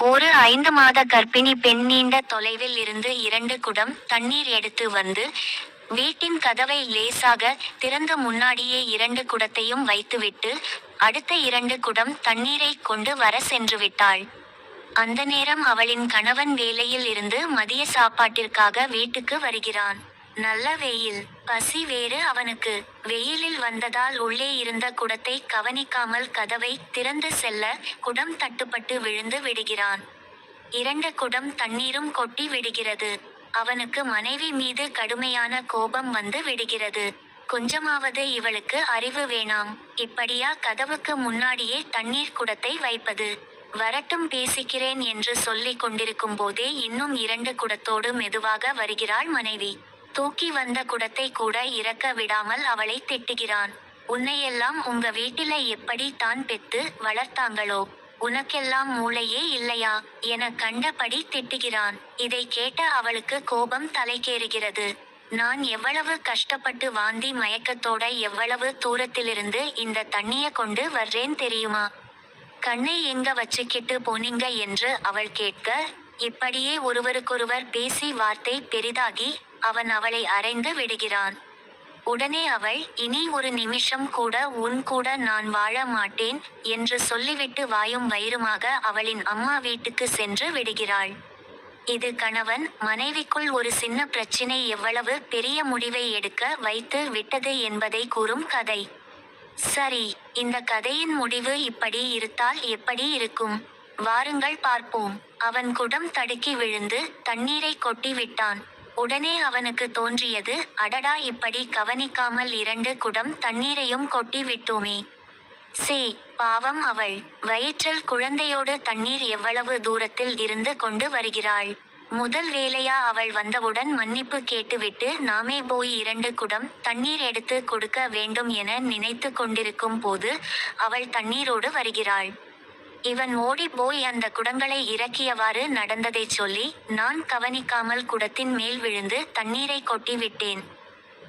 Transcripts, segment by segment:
ஒரு 5 மாத கர்ப்பிணி பெண் நீண்ட தொலைவில் இருந்து 2 குடம் தண்ணீர் எடுத்து வந்து, வீட்டின் கதவை லேசாக திறந்து முன்னாடியே 2 குடத்தையும் வைத்துவிட்டு, அடுத்த 2 குடம் தண்ணீரை கொண்டு வர சென்றுவிட்டாள். அந்த நேரம் அவளின் கணவன் வேலையில் இருந்து மதிய சாப்பாட்டிற்காக வீட்டுக்கு வருகிறான். நல்ல வெயில். பசி வேறு அவனுக்கு. வெயிலில் வந்ததால் உள்ளே இருந்த குடத்தை கவனிக்காமல் கதவை திறந்து செல்ல, குடம் தட்டுப்பட்டு விழுந்து விடுகிறான். 2 குடம் தண்ணீரும் கொட்டி விடுகிறது. அவனுக்கு மனைவி மீது கடுமையான கோபம் வந்து விடுகிறது. கொஞ்சமாவது இவளுக்கு அறிவு வேணாம். இப்படியா கதவுக்கு முன்னாடியே தண்ணீர் குடத்தை வைப்பது? வரட்டும் பேசிக்கிறேன் என்று சொல்லிக் கொண்டிருக்கும் போதே இன்னும் 2 குடத்தோடு மெதுவாக வருகிறாள் மனைவி. தூக்கி வந்த குடத்தை கூட இறக்க விடாமல் அவளை திட்டுகிறான். உன்னையெல்லாம் உங்க வீட்டில எப்படி தான் பெத்து வளர்த்தாங்களோ, உனக்கெல்லாம் மூளையே இல்லையா என கண்டபடி திட்டுகிறான். இதை கேட்ட அவளுக்கு கோபம் தலைக்கேறுகிறது. நான் எவ்வளவு கஷ்டப்பட்டு வாந்தி மயக்கத்தோட எவ்வளவு தூரத்திலிருந்து இந்த தண்ணிய கொண்டு வர்றேன் தெரியுமா? கண்ணை எங்க வச்சுக்கிட்டு போனீங்க என்று அவள் கேட்க, இப்படியே ஒருவருக்கொருவர் பேசி வார்த்தை பெரிதாகி அவன் அவளை அறைந்து விடுகிறான். உடனே அவள், இனி ஒரு நிமிஷம் கூட உன் கூட நான் வாழ மாட்டேன் என்று சொல்லிவிட்டு வாயும் வயிறுமாக அவளின் அம்மா வீட்டுக்கு சென்று விடுகிறாள். இது கணவன் மனைவிக்குள் ஒரு சின்ன பிரச்சினை எவ்வளவு பெரிய முடிவை எடுக்க வைத்து விட்டது என்பதை கூறும் கதை. சரி, இந்த கதையின் முடிவு இப்படி இருத்தால் எப்படி இருக்கும்? வாருங்கள் பார்ப்போம். அவன் குடம் தடுக்கி விழுந்து தண்ணீரை கொட்டி விட்டான். உடனே அவனுக்கு தோன்றியது, அடடா, இப்படி கவனிக்காமல் 2 குடம் தண்ணீரையும் கொட்டி விட்டோமே. சே, பாவம் அவள். வயிற்றில் குழந்தையோடு தண்ணீர் எவ்வளவு தூரத்தில் இருந்து கொண்டு வருகிறாள். முதல் வேலையா அவள் வந்தவுடன் மன்னிப்பு கேட்டுவிட்டு நாமே போய் 2 குடம் தண்ணீர் எடுத்து கொடுக்க வேண்டும் என நினைத்து கொண்டிருக்கும் போது அவள் தண்ணீரோடு வருகிறாள். இவன் ஓடி போய் அந்த குடங்களை இறக்கியவாறு நடந்ததைச் சொல்லி, நான் கவனிக்காமல் குடத்தின் மேல் விழுந்து தண்ணீரை கொட்டி விட்டேன்.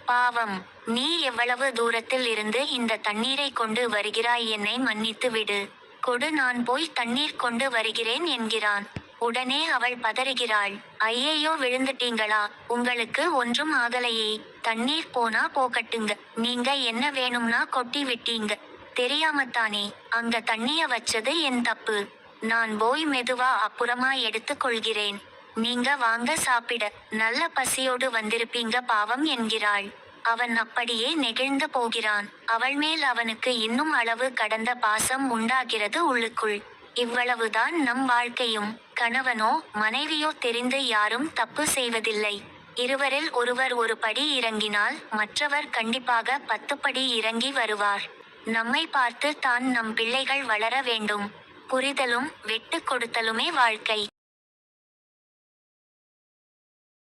பாவம், நீ எவ்வளவு தூரத்தில் இருந்து இந்த தண்ணீரை கொண்டு வருகிறாய், என்னை மன்னித்து விடு. கொடு, நான் போய் தண்ணீர் கொண்டு வருகிறேன் என்கிறான். உடனே அவள் பதறுகிறாள். ஐயையோ, விழுந்துட்டீங்களா? உங்களுக்கு ஒன்றும் ஆகலையே. தண்ணீர் போனா போகட்டுங்க, நீங்க என்ன வேணும்னா கொட்டி விட்டீங்க. தெரியாமத்தானே அங்க தண்ணிய வச்சது என் தப்பு. நான் போய் மெதுவா அப்புறமா எடுத்து கொள்கிறேன். நீங்க வாங்க சாப்பிட, நல்ல பசியோடு வந்திருப்பீங்க பாவம் என்கிறாள். அவன் அப்படியே நெகிழ்ந்து போகிறான். அவள் மேல் அவனுக்கு இன்னும் அளவு கடந்த பாசம் உண்டாகிறது உள்ளுக்குள். இவ்வளவுதான் நம் வாழ்க்கையும். கணவனோ மனைவியோ தெரிந்து யாரும் தப்பு செய்வதில்லை. இருவரில் ஒருவர் ஒரு படி இறங்கினால் மற்றவர் கண்டிப்பாக 10 படி இறங்கி வருவார். நம்மை பார்த்து தான் நம் பிள்ளைகள் வளர வேண்டும். புரிதலும் விட்டு கொடுத்தலுமே வாழ்க்கை.